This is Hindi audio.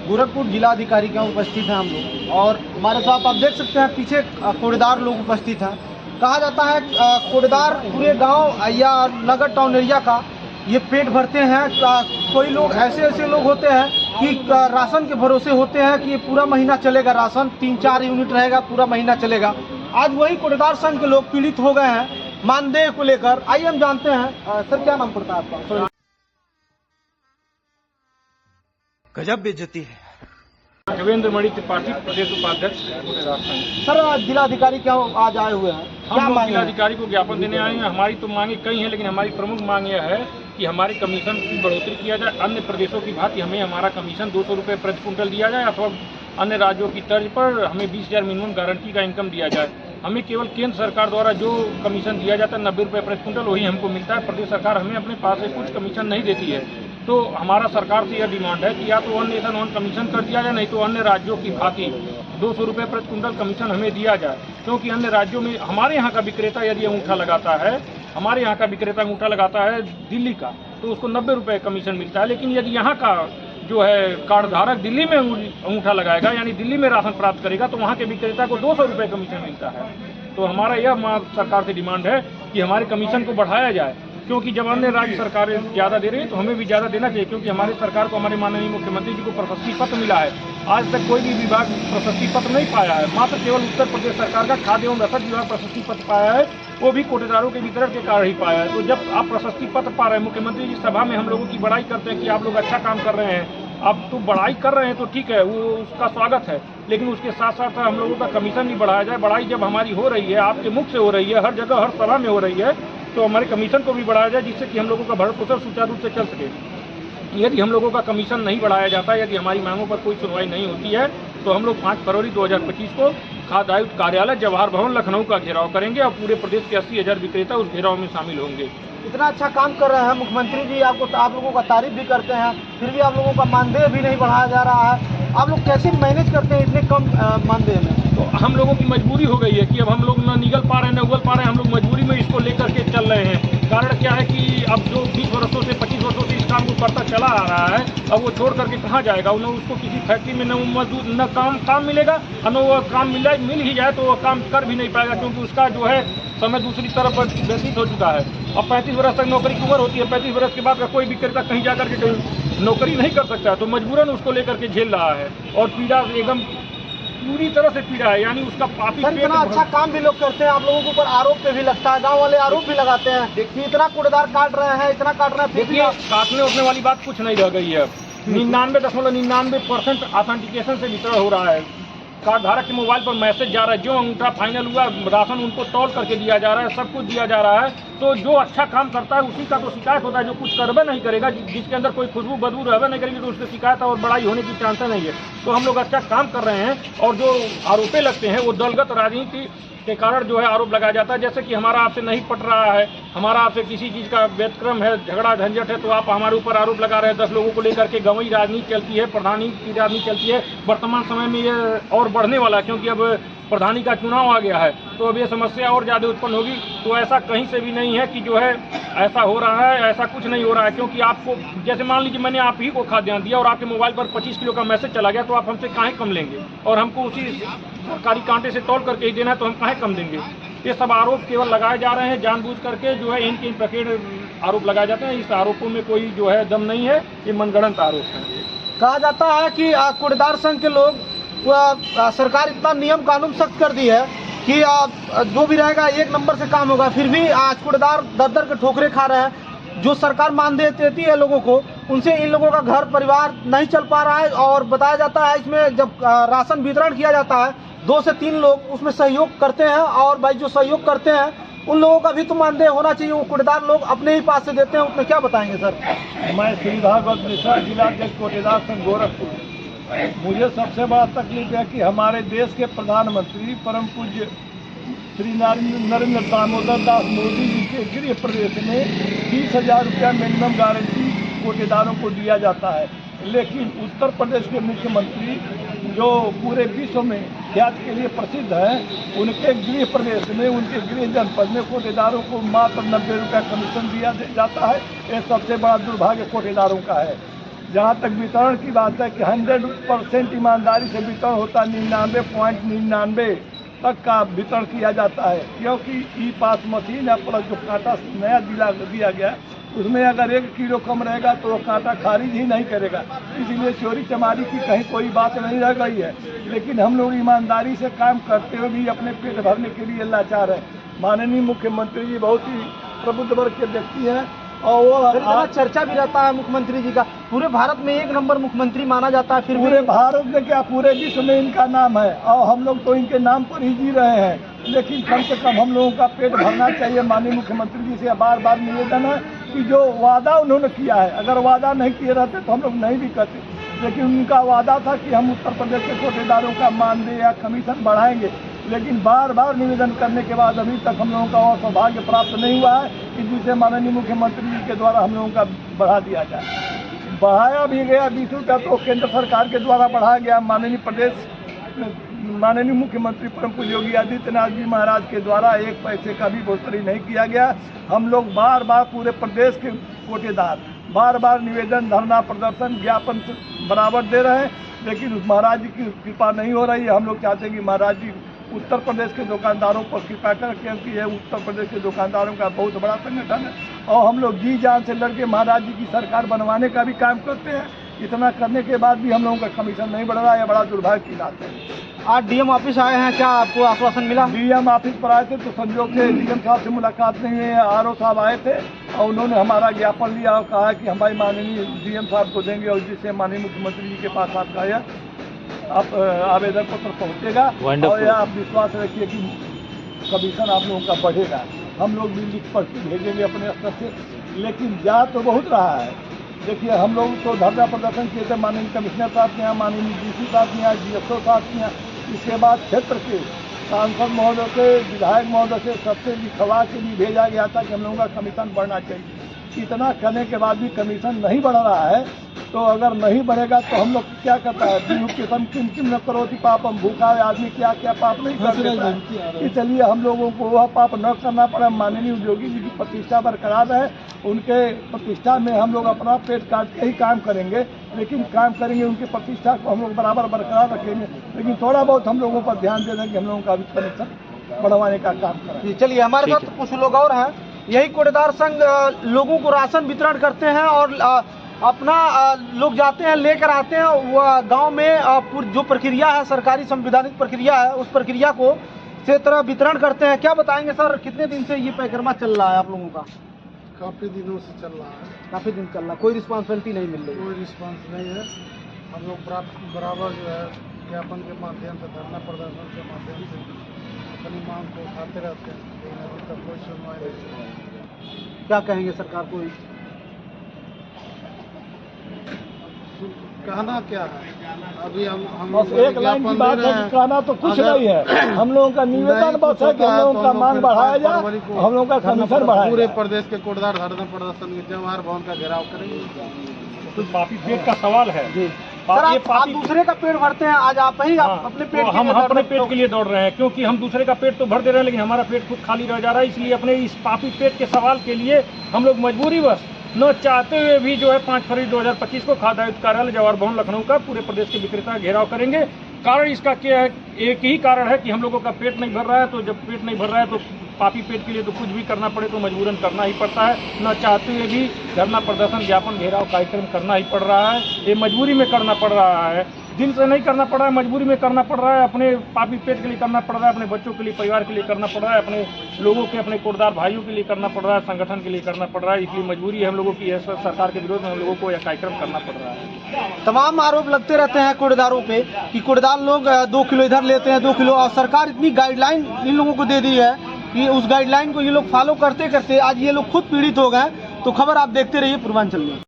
गोरखपुर जिलाधिकारी के यहाँ उपस्थित हैं हम लोग और हमारे साथ आप देख सकते हैं पीछे कोटेदार लोग उपस्थित हैं। कहा जाता है कोटेदार पूरे गांव या नगर टाउन एरिया का ये पेट भरते हैं। कोई लोग ऐसे लोग होते हैं कि राशन के भरोसे होते हैं कि ये पूरा महीना चलेगा, राशन 3-4 यूनिट रहेगा, पूरा महीना चलेगा। आज वही कोटेदार संघ के लोग पीड़ित हो गए हैं मानदेय को लेकर। आइए हम जानते हैं। सर क्या नाम पड़ता है आपका? गजब बेइज्जती है। देवेंद्र मणि त्रिपाठी, प्रदेश उपाध्यक्ष कोटेदार संघ। सर जिलाधिकारी क्या आज आए हुए हैं, क्या मांगे? जिलाधिकारी को ज्ञापन देने आए हैं। हमारी तो मांगे कई हैं, लेकिन हमारी प्रमुख मांग यह है कि हमारे कमीशन की बढ़ोतरी किया जाए। अन्य प्रदेशों की भांति हमें हमारा कमीशन 200 रुपये प्रति क्विंटल दिया जाए अथवा अन्य राज्यों की तर्ज पर हमें 20,000 मिनिमम गारंटी का इनकम दिया जाए। हमें केवल केंद्र सरकार द्वारा जो कमीशन दिया जाता है 90 रुपये प्रति क्विंटल, वही हमको मिलता है। प्रदेश सरकार हमें अपने पास से कुछ कमीशन नहीं देती है। तो हमारा सरकार से यह डिमांड है कि या तो वन नेशन वन कमीशन कर दिया जाए, नहीं तो अन्य राज्यों की भांति 200 रुपये प्रति क्विंटल कमीशन हमें दिया जाए। क्योंकि अन्य राज्यों में हमारे यहाँ का विक्रेता यदि अंगूठा लगाता है, हमारे यहाँ का विक्रेता अंगूठा लगाता है दिल्ली का, तो उसको 90 रुपये कमीशन मिलता है। लेकिन यदि यहाँ का जो है कार्ड धारक दिल्ली में अंगूठा लगाएगा, यानी दिल्ली में राशन प्राप्त करेगा, तो वहाँ के विक्रेता को 200 रुपये कमीशन मिलता है। तो हमारा यह मांग सरकार से डिमांड है कि हमारे कमीशन को बढ़ाया जाए, क्योंकि जब अन्य राज्य सरकारें ज़्यादा दे रही है तो हमें भी ज़्यादा देना चाहिए। क्योंकि हमारी सरकार को हमारे माननीय मुख्यमंत्री जी को प्रशस्ति पत्र मिला है। आज तक कोई भी विभाग प्रशस्ति पत्र नहीं पाया है। मात्र केवल उत्तर प्रदेश सरकार का खाद्य एवं रसद विभाग प्रशस्ति पत्र पाया है, वो भी कोटेदारों के वितरण के कारण ही पाया है। तो जब आप प्रशस्ति पत्र पा रहे हैं, मुख्यमंत्री जी सभा में हम लोगों की बड़ाई करते हैं कि आप लोग अच्छा काम कर रहे हैं, आप तो बड़ाई कर रहे हैं तो ठीक है, वो उसका स्वागत है, लेकिन उसके साथ साथ हम लोगों का कमीशन भी बढ़ाया जाए। बढ़ाई जब हमारी हो रही है, आपके मुख से हो रही है, हर जगह हर सभा में हो रही है, तो हमारे कमीशन को भी बढ़ाया जाए, जिससे कि हम लोगों का भरण पोषण सुचारू रूप से चल सके। यदि हम लोगों का कमीशन नहीं बढ़ाया जाता, यदि हमारी मांगों पर कोई सुनवाई नहीं होती है, तो हम लोग 5 फरवरी 2025 को खाद्य आयुक्त कार्यालय जवाहर भवन लखनऊ का घेराव करेंगे और पूरे प्रदेश के 80,000 विक्रेता उस घेराव में शामिल होंगे। इतना अच्छा काम कर रहे हैं मुख्यमंत्री जी, आप लोगों का तारीफ भी करते हैं, फिर भी आप लोगों का मानदेय भी नहीं बढ़ाया जा रहा है। आप लोग कैसे मैनेज करते हैं इतने कम मानदेय में? तो हम लोगों की मजबूरी हो गई है कि अब हम लोग न निगल पा रहे हैं, न उगल पा रहे हैं। हम लोग मजबूरी में इसको लेकर के चल रहे हैं। कारण क्या है कि अब जो 20 वर्षों से 25 वर्षों से इस काम को करता चला आ रहा है, अब वो छोड़ करके कहाँ जाएगा? न उसको किसी फैक्ट्री में न मजदूर न काम मिलेगा, और न वो काम मिल ही जाए तो वो काम कर भी नहीं पाएगा, क्योंकि उसका जो है समय दूसरी तरफ व्यतीत हो चुका है। अब 35 वर्ष तक नौकरी की उम्र होती है, 35 वर्ष के बाद का कोई विक्रेता कहीं जाकर के कहीं नौकरी नहीं कर सकता, तो मजबूरन उसको लेकर के झेल रहा है और पीड़ा एकदम पूरी तरह से पीड़ा है। यानी उसका पापी इतना अच्छा काम भी लोग करते हैं, आप लोगों के ऊपर आरोप पे भी लगता है, गांव वाले आरोप भी लगाते हैं कि इतना कूड़ेदार काट रहे हैं, इतना काट रहे हैं। देखिए, काटने उठने वाली बात कुछ नहीं रह गई है। 99.99% ऑथेंटिकेशन से वितरण हो रहा है। कार्ड धारक के मोबाइल पर मैसेज जा रहा है, जो अंगूठा फाइनल हुआ राशन उनको तौल करके दिया जा रहा है, सब कुछ दिया जा रहा है। तो जो अच्छा काम करता है उसी का तो शिकायत होता है, जो कुछ करबे नहीं करेगा, जिसके अंदर कोई खुशबू बदबू रहबे नहीं करेगी, तो उसकी शिकायत और बड़ाई होने की चांसेस नहीं है। तो हम लोग अच्छा काम कर रहे हैं, और जो आरोपे लगते हैं वो दलगत राजनीति के कारण जो है आरोप लगाया जाता है। जैसे कि हमारा आपसे नहीं पट रहा है, हमारा आपसे किसी चीज़ का व्यतिक्रम है, झगड़ा झंझट है, तो आप हमारे ऊपर आरोप लगा रहे हैं। 10 लोगों को लेकर के गंवई राजनीति चलती है, प्रधानी की राजनीति चलती है। वर्तमान समय में ये और बढ़ने वाला है, क्योंकि अब प्रधानी का चुनाव आ गया है, तो अब ये समस्या और ज़्यादा उत्पन्न होगी। तो ऐसा कहीं से भी नहीं है कि जो है ऐसा हो रहा है, ऐसा कुछ नहीं हो रहा है। क्योंकि आपको जैसे मान लीजिए मैंने आप ही को खाद्यान्न दिया और आपके मोबाइल पर 25 किलो का मैसेज चला गया, तो आप हमसे काहे कम लेंगे? और हमको उसी सरकारी कांटे से तौल करके ही देना है, तो हम काहे कम देंगे? ये सब आरोप केवल लगाए जा रहे हैं, जानबूझ करके जो है इनके प्रकेट आरोप लगाए जाते हैं। इस आरोपों में कोई जो है दम नहीं है, ये मनगढ़ंत आरोप है। कहा जाता है कि कूड़ेदार संघ के लोग सरकार इतना नियम कानून सख्त कर दी है कि जो भी रहेगा 1 नंबर से काम होगा, फिर भी आज कूड़ेदार दर के ठोकरे खा रहे हैं। जो सरकार मानदेय देती है लोगों को, उनसे इन लोगों का घर परिवार नहीं चल पा रहा है। और बताया जाता है इसमें जब राशन वितरण किया जाता है, 2 से 3 लोग उसमें सहयोग करते हैं, और भाई जो सहयोग करते हैं उन लोगों का भी तो मानदेय होना चाहिए। वो कूड़ेदार लोग अपने ही पास से देते हैं, उसमें क्या बताएंगे सर? मैं श्री भागवत मिश्रा, जिलाध्यक्ष कोटेदार संघ गोरखपुर। मुझे सबसे बड़ा तकलीफ है कि हमारे देश के प्रधानमंत्री परम पूज्य श्री नरेंद्र दामोदर दास मोदी जी के गृह प्रदेश में 20,000 रुपया मिनिमम गारंटी कोटेदारों को दिया जाता है, लेकिन उत्तर प्रदेश के मुख्यमंत्री जो पूरे विश्व में ख्याति के लिए प्रसिद्ध है, उनके गृह प्रदेश में, उनके गृह जनपद में कोटेदारों को मात्र 90 रुपया कमीशन दिया जाता है। ये सबसे बड़ा दुर्भाग्य कोटेदारों का है। जहाँ तक वितरण की बात है कि 100% ईमानदारी से वितरण होता, 99.99 तक का वितरण किया जाता है, क्योंकि ई पास मशीन है प्लस जो कांटा नया दिया गया उसमें अगर 1 किलो कम रहेगा तो वो कांटा खारिज ही नहीं करेगा। इसलिए चोरी चमारी की कहीं कोई बात नहीं रह गई है, लेकिन हम लोग ईमानदारी से काम करते हुए भी अपने पेट भरने के लिए लाचार है। माननीय मुख्यमंत्री जी बहुत ही प्रबुद्ध वर्ग के व्यक्ति हैं और वो आज चर्चा भी रहता है मुख्यमंत्री जी का, पूरे भारत में 1 नंबर मुख्यमंत्री माना जाता है, फिर पूरे भारत में क्या पूरे विश्व में इनका नाम है और हम लोग तो इनके नाम पर ही जी रहे हैं, लेकिन कम से कम हम लोगों का पेट भरना चाहिए। माननीय मुख्यमंत्री जी से बार बार निवेदन है कि जो वादा उन्होंने किया है, अगर वादा नहीं किए रहते तो हम लोग नहीं भी करते, लेकिन उनका वादा था कि हम उत्तर प्रदेश के ठेकेदारों का मानदेय या कमीशन बढ़ाएंगे, लेकिन बार बार निवेदन करने के बाद अभी तक हम लोगों का वो सौभाग्य प्राप्त नहीं हुआ है कि जिसे माननीय मुख्यमंत्री जी के द्वारा हम लोगों का बढ़ा दिया जाए। बढ़ाया भी गया 20 रुपया तो केंद्र सरकार के द्वारा बढ़ाया गया, माननीय मुख्यमंत्री परम पूज्य योगी आदित्यनाथ जी महाराज के द्वारा 1 पैसे का भी बढ़ोतरी नहीं किया गया। हम लोग बार बार पूरे प्रदेश के कोटेदार बार बार निवेदन, धरना प्रदर्शन, ज्ञापन बराबर दे रहे हैं, लेकिन महाराज जी की कृपा नहीं हो रही है। हम लोग चाहते हैं कि महाराज जी उत्तर प्रदेश के दुकानदारों पर कृपा कर, क्योंकि यह उत्तर प्रदेश के दुकानदारों का बहुत बड़ा संगठन है और हम लोग जी जान से लड़के महाराज जी की सरकार बनवाने का भी काम करते हैं। इतना करने के बाद भी हम लोगों का कमीशन नहीं बढ़ रहा है, बड़ा दुर्भाग्य की बात है। आज डीएम ऑफिस आए हैं, क्या आपको आश्वासन मिला? डीएम ऑफिस पर आए थे तो संजोग से डीएम साहब से मुलाकात नहीं हुई, आरओ साहब आए थे और उन्होंने हमारा ज्ञापन लिया और कहा कि हमारी माननीय डीएम साहब को देंगे और जिससे माननीय मुख्यमंत्री जी के पास आपका यह आप आवेदन पत्र पहुँचेगा और यह आप विश्वास रखिए कि कमीशन आप लोगों का बढ़ेगा। हम लोग भी लिख पढ़ के भेजेंगे अपने स्तर से, लेकिन जा तो बहुत रहा है। देखिए हम लोग तो धरना प्रदर्शन किए थे माननीय कमिश्नर साहब के यहाँ, माननीय डीसी साहब के यहाँ, डीएसओ साहब के यहाँ, इसके बाद क्षेत्र के सांसद महोदय से, विधायक महोदय से सबसे लिखवा के भी भेजा गया था कि हम लोगों का कमीशन बढ़ना चाहिए। इतना करने के बाद भी कमीशन नहीं बढ़ रहा है, तो अगर नहीं बढ़ेगा तो हम लोग क्या करता है, बिनु किसम किम किम न करो थी पापम, भूखा आदमी क्या क्या पाप नहीं कर सकता है। इसलिए हम लोगों को वह पाप न करना पड़े। माननीय योगी जी की प्रतिष्ठा बरकरार है, उनके प्रतिष्ठा में हम लोग अपना पेट काट के ही काम करेंगे, लेकिन काम करेंगे उनकी प्रतिष्ठा को हम लोग बराबर बरकरार रखेंगे, लेकिन थोड़ा बहुत हम लोगों पर ध्यान दे दें कि हम लोगों का भी कनेक्शन बढ़वाने का काम करें। चलिए, हमारे साथ कुछ लोग और हैं, यही कोटेदार संघ लोगों को राशन वितरण करते हैं और अपना लोग जाते हैं लेकर आते हैं, वह गांव में जो प्रक्रिया है, सरकारी संविधानिक प्रक्रिया है, उस प्रक्रिया को से तरह वितरण करते हैं। क्या बताएंगे सर, कितने दिन से ये परिक्रमा चल रहा है आप लोगों का? काफ़ी दिनों से चल रहा है। काफ़ी दिन चल रहा है, कोई रिस्पॉन्सिबिलिटी नहीं मिल रही? कोई रिस्पांस नहीं है। हम लोग बराबर जो है ज्ञापन के माध्यम से, धरना प्रदर्शन के माध्यम से अपनी मांग को उठाते रहते हैं, लेकिन अभी तक कोई सुनवाई नहीं हुई है। क्या कहेंगे सरकार को? कहना क्या है, अभी हम बस एक लाइन की बात है कि कहना तो कुछ नहीं है। हम लोगों का निवेदन बस है कि हम लोगों का मांग बढ़ाया जाए, हम लोगों का कमीशन बढ़ाया पूरे जाए। प्रदेश के कोटदार धरना प्रदर्शन के जवाहर भवन का घेराव करेंगे। तो पापी पेट का सवाल है। सर, आप दूसरे का पेट भरते हैं, आज आप ही अपने पेट तो हम अपने पेट के लिए दौड़ रहे हैं, क्योंकि हम दूसरे का पेट तो भर दे रहे हैं, लेकिन हमारा पेट खुद खाली रह जा रहा है। इसलिए अपने इस पापी पेट के सवाल के लिए हम लोग मजबूरीवश न चाहते हुए भी जो है 5 फरवरी 2025 को खाद्य आयुक्त कार्यालय जवाहर भवन लखनऊ का पूरे प्रदेश के विक्रेता घेराव करेंगे। कारण इसका क्या है, एक ही कारण है कि हम लोगों का पेट नहीं भर रहा है। तो जब पेट नहीं भर रहा है तो पापी पेट के लिए तो कुछ भी करना पड़े तो मजबूरन करना ही पड़ता है। न चाहते हुए भी धरना प्रदर्शन, ज्ञापन, घेराव कार्यक्रम करना ही पड़ रहा है। ये मजबूरी में करना पड़ रहा है, दिन से नहीं करना पड़ रहा है, मजबूरी में करना पड़ रहा है। अपने पापी पेट के लिए करना पड़ रहा है, अपने बच्चों के लिए, परिवार के लिए करना पड़ रहा है, अपने लोगों के, अपने कोटदार भाइयों के लिए करना पड़ रहा है, संगठन के लिए करना पड़ रहा है। इसलिए मजबूरी है हम लोगों की, सरकार के विरोध में हम लोगों को यह कार्यक्रम करना पड़ रहा है। तमाम आरोप लगते रहते हैं कोटेदारों पे कि कोटेदार लोग 2 किलो इधर लेते हैं, 2 किलो, और सरकार इतनी गाइडलाइन इन लोगों को दे दी है कि उस गाइडलाइन को ये लोग फॉलो करते करते आज ये लोग खुद पीड़ित हो गए। तो खबर आप देखते रहिए पूर्वांचल में।